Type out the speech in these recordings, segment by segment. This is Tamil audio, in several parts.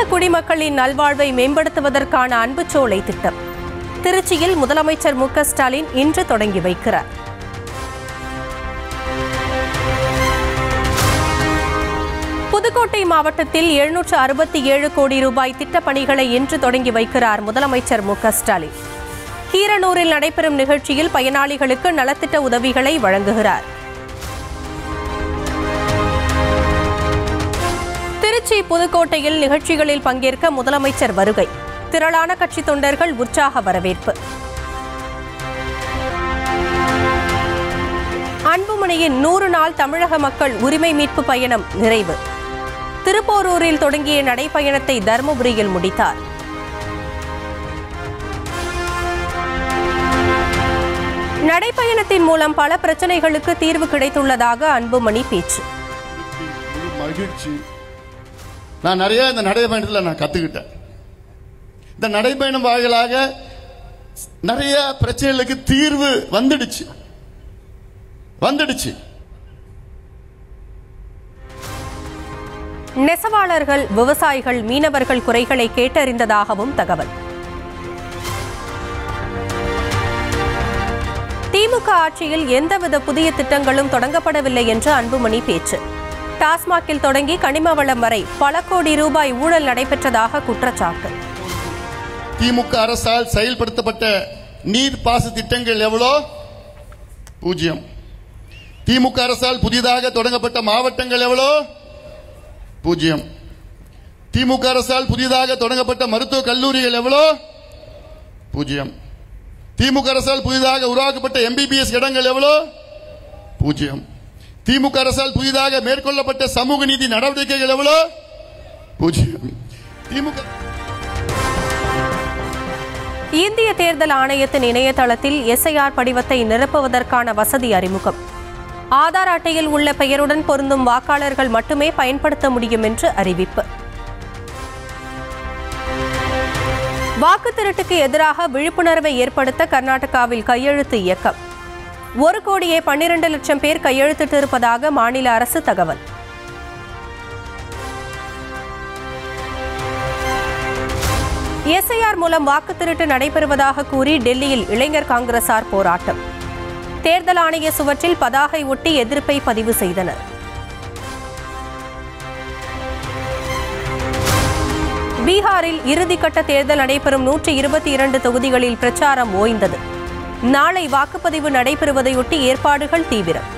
தமிழக குடிமக்களின் நல்வாழ்வை மேம்படுத்துவதற்கான அன்புச்சோலை திட்டம் திருச்சியில் முதலமைச்சர் மு.க. ஸ்டாலின் இன்று தொடங்கி வைக்கிறார். புதுக்கோட்டை மாவட்டத்தில் 767 கோடி ரூபாய் திட்டப்பணிகளை இன்று தொடங்கி வைக்கிறார் முதலமைச்சர் மு.க. ஸ்டாலின். கீரனூரில் நடைபெறும் நிகழ்ச்சியில் பயனாளிகளுக்கு நலத்திட்ட உதவிகளை வழங்குகிறார். திருச்சி புதுக்கோட்டையில் நிகழ்ச்சிகளில் பங்கேற்க முதலமைச்சர் வருகை. திரளான கட்சி தொண்டர்கள் உற்சாக வரவேற்பு. அன்புமணியின் 100 நாள் தமிழக மக்கள் உரிமை மீட்பு பயணம் நிறைவு. திருப்போரூரில் தொடங்கிய நடைப்பயணத்தை தருமபுரியில் முடித்தார். நடைப்பயணத்தின் மூலம் பல பிரச்சனைகளுக்கு தீர்வு கிடைத்துள்ளதாக அன்புமணி பேச்சு. மகிழ்ச்சி. நான் நிறைய இந்த நடைப்பயணத்தில் நான் கத்துக்கிட்டேன். இந்த நடைப்பயணம் வாயிலாக நிறைய பிரச்சனைகளுக்கு தீர்வு வந்துடுச்சு. நெசவாளர்கள், விவசாயிகள், மீனவர்கள் குறைகளை கேட்டறிந்ததாகவும் தகவல். திமுக ஆட்சியில் எந்தவித புதிய திட்டங்களும் தொடங்கப்படவில்லை என்று அன்புமணி பேச்சு. டாஸ்மாகில் தொடங்கி கனிம வளம் வரை பல கோடி ரூபாய் ஊழல் நடைபெற்றதாக குற்றச்சாட்டு. திமுக அரசால் செயல்படுத்தப்பட்ட நீர்ப்பாச திட்டங்கள் எவ்வளோ? 0. திமுக அரசால் புதிதாக தொடங்கப்பட்ட மாவட்டங்கள் எவ்வளோ? 0. திமுக அரசால் புதிதாக தொடங்கப்பட்ட மருத்துவக் கல்லூரிகள் எவ்வளோ? 0. திமுக அரசால் புதிதாக உருவாக்கப்பட்ட MBBS இடங்கள் எவ்வளோ? 0. திமுக அரசால் புதிதாக மேற்கொள்ளப்பட்ட சமூக நீதி நடவடிக்கைகள் எவ்வளோ? 0. திமுக இந்திய தேர்தல் ஆணையத்தின் இணையதளத்தில் SIR படிவத்தை நிரப்புவதற்கான வசதி அறிமுகம். ஆதார் அட்டையில் உள்ள பெயருடன் பொருந்தும் வாக்காளர்கள் மட்டுமே பயன்படுத்த முடியும் என்று அறிவிப்பு. வாக்கு திருட்டுக்கு எதிராக விழிப்புணர்வை ஏற்படுத்த கர்நாடகாவில் கையெழுத்து இயக்கம். 1,12,00,000 பேர் கையெழுத்திட்டிருப்பதாக மாநில அரசு தகவல். SIR மூலம் வாக்கு திருட்டு நடைபெறுவதாக கூறி டெல்லியில் இளைஞர் காங்கிரசார் போராட்டம். தேர்தல் ஆணைய சுவற்றில் பதாகை ஒட்டி எதிர்ப்பை பதிவு செய்தனர். பீகாரில் இறுதிக்கட்ட தேர்தல் நடைபெறும் 122 தொகுதிகளில் பிரச்சாரம் ஓய்ந்தது. நாளை வாக்குப்பதிவு நடைபெறுவதையொட்டி ஏற்பாடுகள் தீவிரம்.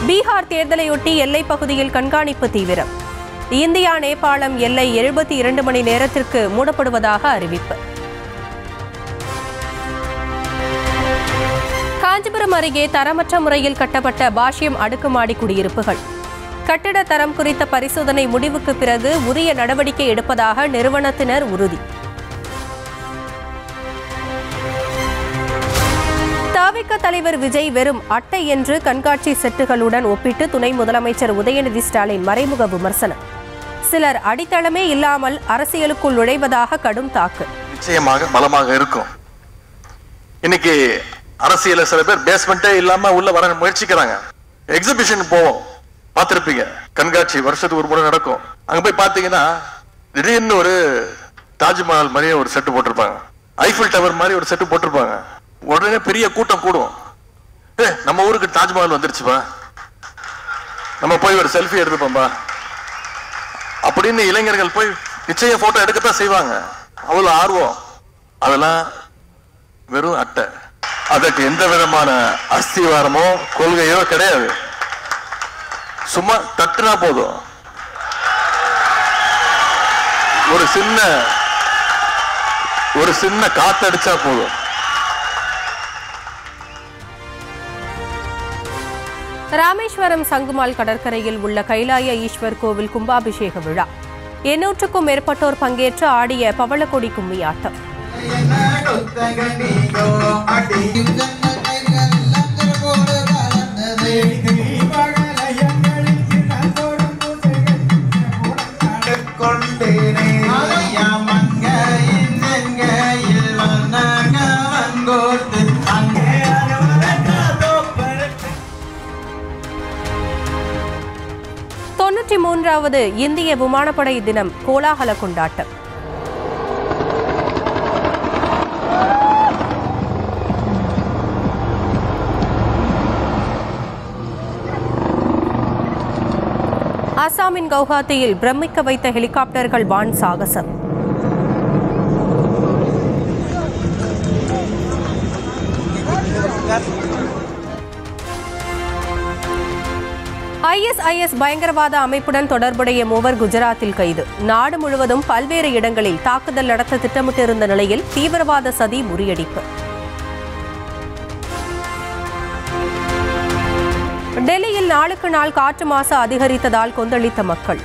பீகார் தேர்தலையொட்டி எல்லைப் பகுதியில் கண்காணிப்பு தீவிரம். இந்தியா நேபாளம் எல்லை 72 மணி நேரத்திற்கு மூடப்படுவதாக அறிவிப்பு. காஞ்சிபுரம் அருகே தரமற்ற முறையில் கட்டப்பட்ட பாஷ்யம் அடுக்குமாடி குடியிருப்புகள். கட்டிட தரம் குறித்த பரிசோதனை முடிவுக்கு பிறகு உரிய நடவடிக்கை எடுப்பதாக நிறுவனத்தினர் உறுதி. தவிக தலைவர் விஜய் வெறும் அட்டை என்று கண்காட்சி செட்டுகளுடன் ஒப்பிட்டு துணை முதலமைச்சர் உதயநிதி ஸ்டாலின் மறைமுக விமர்சனம். சிலர் அடித்தளமே இல்லாமல் அரசியலுக்குள் நுழைவதாக கடும் தாக்கு. நிச்சயமாக பலமாக இருக்கும். இன்னைக்கு அரசியல சில பேர் பேஸ்மெண்டே இல்லாம உள்ள வர முயற்சிக்கிறாங்க. எக்ஸிபிஷன் போவோம், பார்த்திருப்பீங்க. கண்காட்சி வருஷத்துக்கு ஒரு முறை நடக்கும். அங்க போய் பாத்தீங்கன்னா திடீர்னு ஒரு தாஜ்மஹால் மாதிரியே ஒரு செட்டு போட்டிருப்பாங்க, ஐஃபில் டவர் மாதிரி ஒரு செட்டு போட்டிருப்பாங்க. உடனே பெரிய கூட்டம் கூடும். நம்ம ஊருக்கு தாஜ்மஹால் வந்துருச்சுப்பா, நம்ம போய் ஒரு செல்ஃபி எடுத்துப்போம்பா அப்படின்னு இளைஞர்கள் போய் நிச்சயம் போட்டோ எடுக்கத்தான் செய்வாங்க. அவ்வளவு ஆர்வம். அதெல்லாம் வெறும் அட்டை. அதற்கு எந்த விதமான அஸ்திவாரமோ கொள்கையோ கிடையாது. சும்மா தட்டுனா போதும். ஒரு சின்ன காத்தடிச்சா போதும். ராமேஸ்வரம் சங்குமால் கடற்கரையில் உள்ள கைலாய ஈஸ்வர் கோவில் கும்பாபிஷேக விழா. 800க்கும் மேற்பட்டோர் பங்கேற்று ஆடிய பவளக்கொடி கும்மியாட்டம். 93வது இந்திய விமானப்படை தினம் கோலாகல கொண்டாட்டம். அசாமின் கவுஹாத்தியில் பிரமிக்க வைத்த ஹெலிகாப்டர்கள் வான் சாகசம். ISIS பயங்கரவாத அமைப்புடன் தொடர்புடைய மூவர் குஜராத்தில் கைது. நாடு முழுவதும் பல்வேறு இடங்களில் தாக்குதல் நடத்த திட்டமிட்டிருந்த நிலையில் தீவிரவாத சதி முறியடிப்பு. டெல்லியில் நாளுக்கு நாள் காற்று மாசு அதிகரித்ததால் கொந்தளித்த மக்கள்.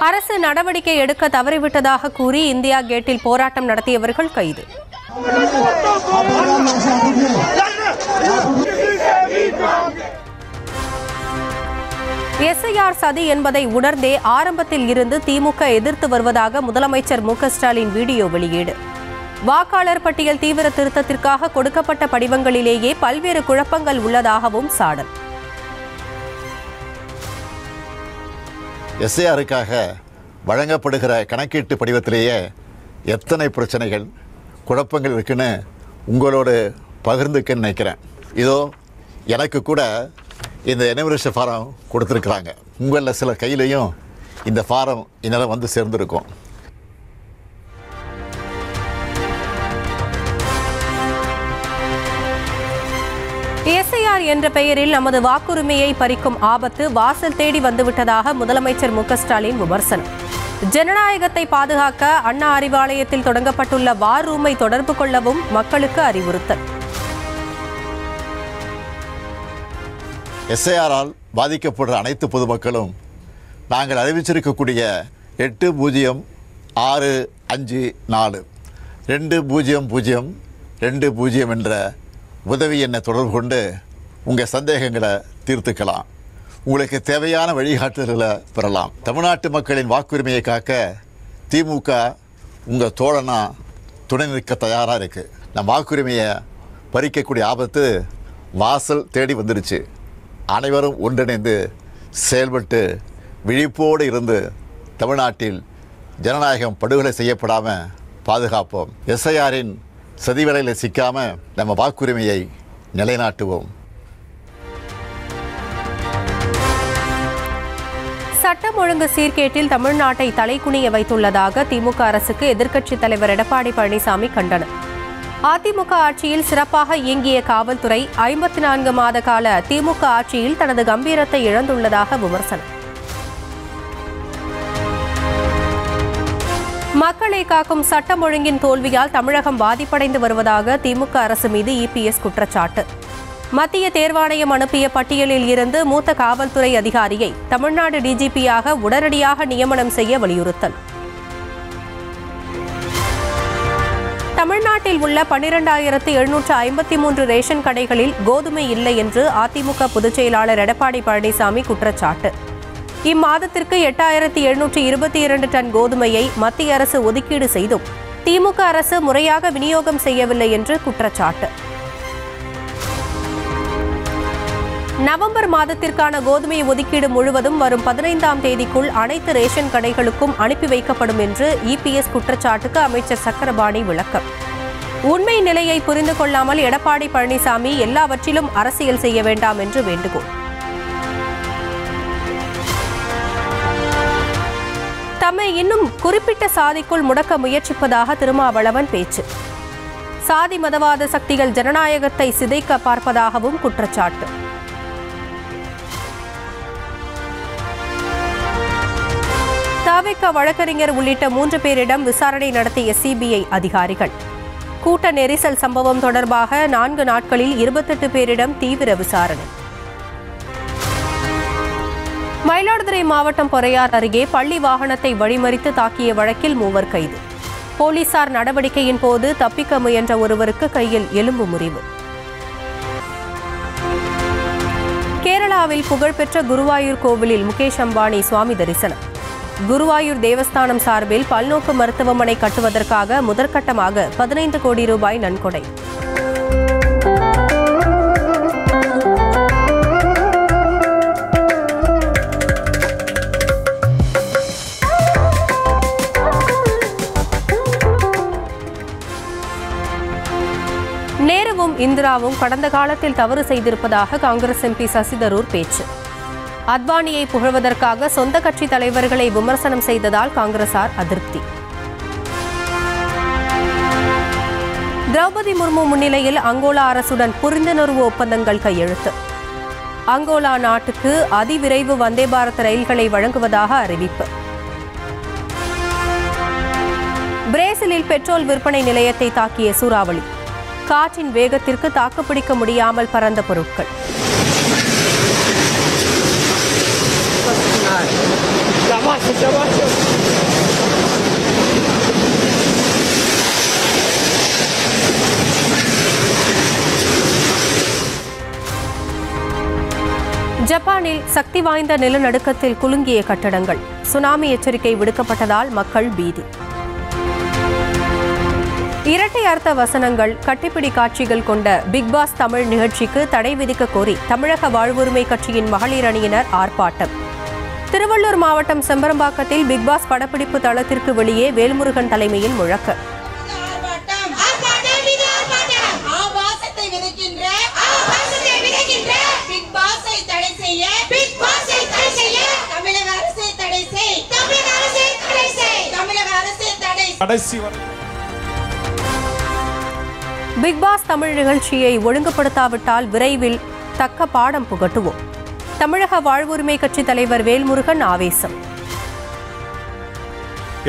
அரசு நடவடிக்கை எடுக்க தவறிவிட்டதாக கூறி இந்தியா கேட்டில் போராட்டம் நடத்தியவர்கள் கைது. SIR சதி என்பதை உணர்ந்தே ஆரம்பத்தில் இருந்து திமுக எதிர்த்து வருவதாக முதலமைச்சர் மு க ஸ்டாலின் வீடியோ வெளியீடு. வாக்காளர் பட்டியல் தீவிர திருத்தத்திற்காக கொடுக்கப்பட்ட படிவங்களிலேயே பல்வேறு குழப்பங்கள் உள்ளதாகவும் சாடல். SIRக்காக வழங்கப்படுகிற கணக்கீட்டு படிவத்திலேயே எத்தனை பிரச்சனைகள் குழப்பங்கள் இருக்குன்னு உங்களோடு பகிர்ந்துக்க நினைக்கிறேன். இதோ எனக்கு கூட இந்த எனுமரேஷன் ஃபாரம் கொடுத்துருக்குறாங்க. உங்களில் சில கையிலையும் இந்த ஃபாரம் என்னால் வந்து சேர்ந்துருக்கும். SIR என்ற பெயரில் நமது வாக்குரிமையை பறிக்கும் ஆபத்து வாசல் தேடி வந்துவிட்டதாக முதலமைச்சர் மு க ஸ்டாலின் விமர்சனம். ஜனநாயகத்தை பாதுகாக்க அண்ணா அறிவாலயத்தில் தொடங்கப்பட்டுள்ள வார் ரூமை தொடர்பு கொள்ளவும் மக்களுக்கு அறிவுறுத்தல். SIRஆல் பாதிக்கப்படுற அனைத்து பொதுமக்களும் நாங்கள் அறிவிச்சிருக்கக்கூடிய 806554 20020 என்ற உதவி எண்ணை தொடர்பு கொண்டு உங்கள் சந்தேகங்களை தீர்த்துக்கலாம். உங்களுக்கு தேவையான வழிகாட்டுதல்களை பெறலாம். தமிழ்நாட்டு மக்களின் வாக்குரிமையை காக்க திமுக உங்கள் தோழனா துணை நிற்க தயாராக இருக்குது. நம்ம வாக்குரிமையை பறிக்கக்கூடிய ஆபத்து வாசல் தேடி வந்துடுச்சு. அனைவரும் ஒன்றிணைந்து செயல்பட்டு விழிப்போடு இருந்து தமிழ்நாட்டில் ஜனநாயகம் படுகொலை செய்யப்படாமல் பாதுகாப்போம். SIRஇன் சதி வேலையில் சிக்காமல் நம்ம வாக்குரிமையை நிலைநாட்டுவோம். சட்டம் ஒழுங்கு சீர்கேட்டில் தமிழ்நாட்டை தலைகுனிய வைத்துள்ளதாக திமுக அரசுக்கு எதிர்க்கட்சித் தலைவர் எடப்பாடி பழனிசாமி கண்டனம். அதிமுக ஆட்சியில் சிறப்பாக இயங்கிய காவல்துறை 54 மாத கால திமுக ஆட்சியில் தனது கம்பீரத்தை இழந்துள்ளதாக விமர்சனம். மக்களை காக்கும் சட்டம் ஒழுங்கின் தோல்வியால் தமிழகம் பாதிப்படைந்து வருவதாக திமுக அரசு மீது EPS குற்றச்சாட்டு. மத்திய தேர்வாணையம் அனுப்பிய பட்டியலில் இருந்து மூத்த காவல்துறை அதிகாரியை தமிழ்நாடு DGPயாக உடனடியாக நியமனம் செய்ய வலியுறுத்தல். தமிழ்நாட்டில் உள்ள 12,753 ரேஷன் கடைகளில் கோதுமை இல்லை என்று அதிமுக பொதுச் செயலாளர் எடப்பாடி பழனிசாமி குற்றச்சாட்டு. இம்மாதத்திற்கு 8,722 டன் கோதுமையை மத்திய அரசு ஒதுக்கீடு செய்தும் திமுக அரசு முறையாக விநியோகம் செய்யவில்லை என்று குற்றச்சாட்டு. நவம்பர் மாதத்திற்கான கோதுமை ஒதுக்கீடு முழுவதும் வரும் 15ஆம் தேதிக்குள் அனைத்து ரேஷன் கடைகளுக்கும் அனுப்பி வைக்கப்படும் என்று EPS குற்றச்சாட்டுக்கு அமைச்சர் சக்கரபாணி விளக்கம். உண்மை நிலையை புரிந்து கொள்ளாமல் எடப்பாடி பழனிசாமி எல்லாவற்றிலும் அரசியல் செய்ய வேண்டாம் என்று வேண்டுகோள். தம்மை இன்னும் குறிப்பிட்ட சாதிக்குள் முடக்க முயற்சிப்பதாக திருமாவளவன் பேச்சு. சாதி மதவாத சக்திகள் ஜனநாயகத்தை சிதைக்க பார்ப்பதாகவும் குற்றச்சாட்டு. தவிக வழக்கறிஞர் உள்ளிட்ட 3 பேரிடம் விசாரணை நடத்திய CBI அதிகாரிகள். கூட்ட நெரிசல் சம்பவம் தொடர்பாக 4 நாட்களில் 28 பேரிடம் தீவிர விசாரணை. மயிலாடுதுறை மாவட்டம் பொறையார் அருகே பள்ளி வாகனத்தை வழிமறித்து தாக்கிய வழக்கில் 3 கைது. போலீசார் நடவடிக்கையின் போது தப்பிக்க முயன்ற ஒருவருக்கு கையில் எலும்பு முறிவு. கேரள கேரளாவில் புகழ்பெற்ற குருவாயூர் கோவிலில் முகேஷ் அம்பானி சுவாமி தரிசனம். குருவாயூர் தேவஸ்தானம் சார்பில் பல்நோக்கு மருத்துவமனை கட்டுவதற்காக முதற்கட்டமாக 15 கோடி ரூபாய் நன்கொடை. நேருவும் இந்திராவும் கடந்த காலத்தில் தவறு செய்திருப்பதாக காங்கிரஸ் எம்பி சசி தரூர் பேச்சு. அத்வானியை புகழ்வதற்காக சொந்த கட்சி தலைவர்களை விமர்சனம் செய்ததால் காங்கிரசார் அதிருப்தி. திரௌபதி முர்மு முன்னிலையில் அங்கோலா அரசுடன் புரிந்துணர்வு ஒப்பந்தங்கள் கையெழுத்து. அங்கோலா நாட்டுக்கு அதிவிரைவு வந்தே பாரத் ரயில்களை வழங்குவதாக அறிவிப்பு. பிரேசிலில் பெட்ரோல் விற்பனை நிலையத்தை தாக்கிய சூறாவளி. காற்றின் வேகத்திற்கு தாக்குப்பிடிக்க முடியாமல் பறந்த பொருட்கள். ஜப்பானில் சக்தி வாய்ந்த நிலநடுக்கத்தில் குலுங்கிய கட்டடங்கள். சுனாமி எச்சரிக்கை விடுக்கப்பட்டதால் மக்கள் பீதி. இரட்டை அர்த்த வசனங்கள், கட்டிப்பிடி காட்சிகள் கொண்ட பிக் பாஸ் தமிழ் நிகழ்ச்சிக்கு தடை விதிக்க கோரி தமிழக வாழ்வுரிமை கட்சியின் மகளிர் அணியினர் ஆர்ப்பாட்டம். திருவள்ளூர் மாவட்டம் செம்பரம்பாக்கத்தில் பிக் பாஸ் படப்பிடிப்பு தளத்திற்கு வெளியே வேல்முருகன் தலைமையில் முழக்கு. பிக் பாஸ் தமிழ் நிகழ்ச்சியை ஒழுங்குபடுத்தாவிட்டால் விரைவில் தக்க பாடம் புகட்டுவோம். தமிழக வாழ்வுரிமை கட்சி தலைவர் வேல்முருகன் ஆவேசம்.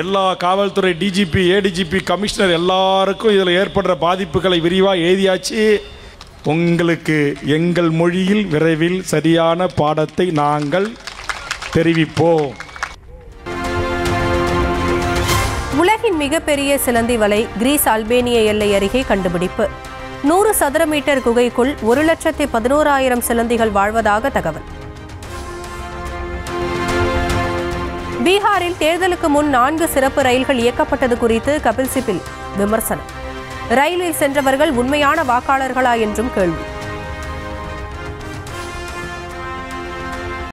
எல்லா காவல்துறை டிஜிபி, ஏடிஜிபி, கமிஷனர் எல்லாருக்கும் இதில் ஏற்படுற பாதிப்புகளை விரிவாக எழுதியாச்சு. உங்களுக்கு எங்கள் மொழியில் விரைவில் சரியான பாடத்தை நாங்கள் தெரிவிப்போம். உலகின் மிகப்பெரிய சிலந்தி வலை கிரீஸ் அல்பேனிய எல்லை அருகே கண்டுபிடிப்பு. 100 சதுர மீட்டர் குகைக்குள் 1,11,000 சிலந்திகள் வாழ்வதாக தகவல். பீகாரில் தேர்தலுக்கு முன் 4 சிறப்பு ரயில்கள் இயக்கப்பட்டது குறித்து கபில் சிபில் விமர்சனம். ரயிலில் சென்றவர்கள் உண்மையான வாக்காளர்களா என்றும் கேள்வி.